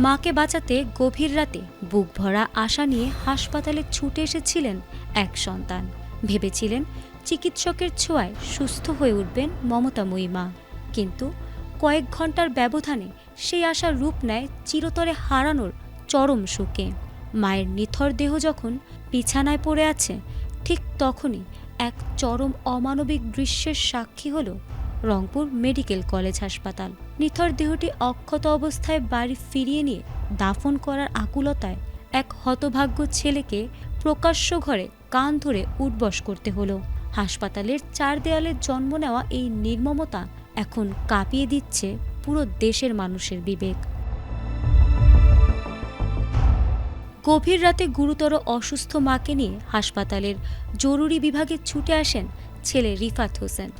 মাকে বাঁচাতে গভীর রাতে বুক ভরা আশা নিয়ে হাসপাতালে ছুটে এসেছিলেন এক সন্তান। ভেবেছিলেন চিকিৎসকের ছোঁয়ায় সুস্থ হয়ে উঠবেন মমতাময়ী মা। কিন্তু কয়েক ঘন্টার ব্যবধানে সেই আশার রূপ নেয় চিরতরে হারানোর চরম শোকে। মায়ের নিথর দেহ যখন বিছানায় পড়ে আছে, ঠিক তখনই এক চরম অমানবিক দৃশ্যের সাক্ষী হল রংপুর মেডিকেল কলেজ হাসপাতাল। নিথর দেহটি অক্ষত অবস্থায় বাড়ি ফিরিয়ে নিয়ে দাফন করার আকুলতায় এক হতভাগ্য ছেলেকে প্রকাশ্য ঘরে কান ধরে উঠবস করতে হলো। হাসপাতালের চার দেয়ালে জন্ম নেওয়া এই নির্মমতা এখন কাঁপিয়ে দিচ্ছে পুরো দেশের মানুষের বিবেক। গভীর রাতে গুরুতর অসুস্থ মাকে নিয়ে হাসপাতালের জরুরি বিভাগে ছুটে আসেন ছেলে রিফাত হোসেন।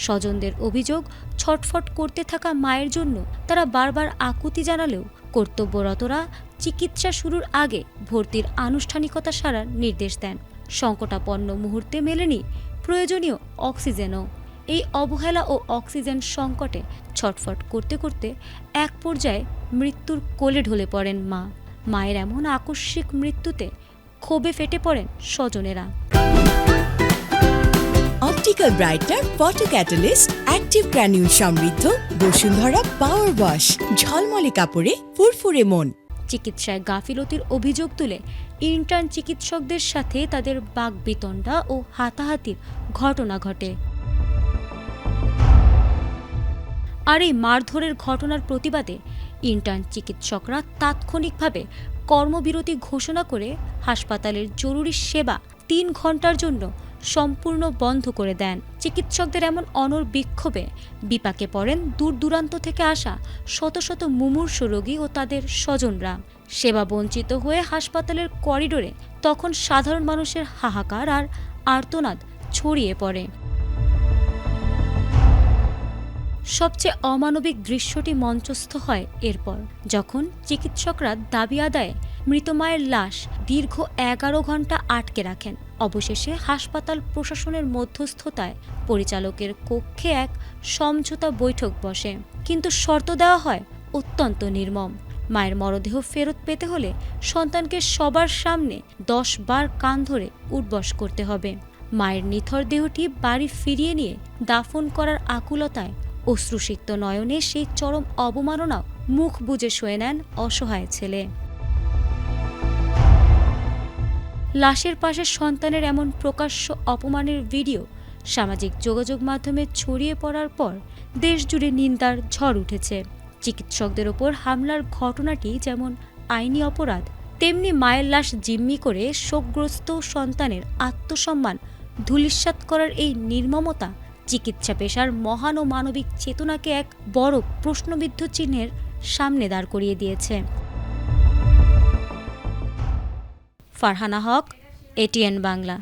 স্বজনদের অভিযোগ, ছটফট করতে থাকা মায়ের জন্য তারা বারবার আকুতি জানালেও কর্তব্যরতরা চিকিৎসা শুরুর আগে ভর্তির আনুষ্ঠানিকতা সারার নির্দেশ দেন। সংকটাপন্ন মুহূর্তে মেলেনি প্রয়োজনীয় অক্সিজেনও। এই অবহেলা ও অক্সিজেন সংকটে ছটফট করতে করতে এক পর্যায়ে মৃত্যুর কোলে ঢলে পড়েন মা। মায়ের এমন আকস্মিক মৃত্যুতে ক্ষোভে ফেটে পড়েন স্বজনেরা। Optical brightener photo catalyst active granule সমৃদ্ধ বসুন্ধরা পাওয়ার ওয়াশ, ঝলমলে কাপড়ে ফুরফুরে মন। চিকিৎসায় গাফিলতির অভিযোগ তুলে ইন্টার্ন চিকিৎসকদের সাথে তাদের বাকবিতণ্ডা ও হাতাহাতির ঘটনা ঘটে। আর এই মারধরের ঘটনার প্রতিবাদে ইন্টার্ন চিকিৎসকরা তাৎক্ষণিকভাবে কর্মবিরতি ঘোষণা করে হাসপাতালের জরুরি সেবা ৩ ঘন্টার জন্য সম্পূর্ণ বন্ধ করে দেন। চিকিৎসকদের এমন অনড় বিক্ষোভে বিপাকে পড়েন দূর দূরান্ত থেকে আসা শত শত মুমূর্ষ রোগী ও তাদের স্বজনরা। সেবা বঞ্চিত হয়ে হাসপাতালের করিডোরে তখন সাধারণ মানুষের হাহাকার আর আর্তনাদ ছড়িয়ে পড়ে। সবচেয়ে অমানবিক দৃশ্যটি মঞ্চস্থ হয় এরপর, যখন চিকিৎসকরা দাবি আদায়ে মৃত মায়ের লাশ দীর্ঘ ১১ ঘন্টা আটকে রাখেন। অবশেষে হাসপাতাল প্রশাসনের মধ্যস্থতায় পরিচালকের কক্ষে এক সমঝোতা বৈঠক বসে, কিন্তু শর্ত দেওয়া হয় অত্যন্ত নির্মম। মায়ের মরদেহ ফেরত পেতে হলে সন্তানকে সবার সামনে ১০ বার কান ধরে উঠবস করতে হবে। মায়ের নিথর দেহটি বাড়ি ফিরিয়ে নিয়ে দাফন করার আকুলতায় অশ্রুসিক্ত নয়নে সেই চরম অবমাননাও মুখ বুজে শুয়ে নেন অসহায় ছেলে। লাশের পাশে সন্তানের এমন প্রকাশ্য অপমানের ভিডিও সামাজিক যোগাযোগ মাধ্যমে ছড়িয়ে পড়ার পর দেশজুড়ে নিন্দার ঝড় উঠেছে। চিকিৎসকদের ওপর হামলার ঘটনাটি যেমন আইনি অপরাধ, তেমনি মায়ের লাশ জিম্মি করে শোকগ্রস্ত সন্তানের আত্মসম্মান ধূলিসাৎ করার এই নির্মমতা চিকিৎসা পেশার মহান ও মানবিক চেতনাকে এক বড় প্রশ্নবিদ্ধ চিহ্নের সামনে দাঁড় করিয়ে দিয়েছে। ফারহানা হক, এটিএন বাংলা।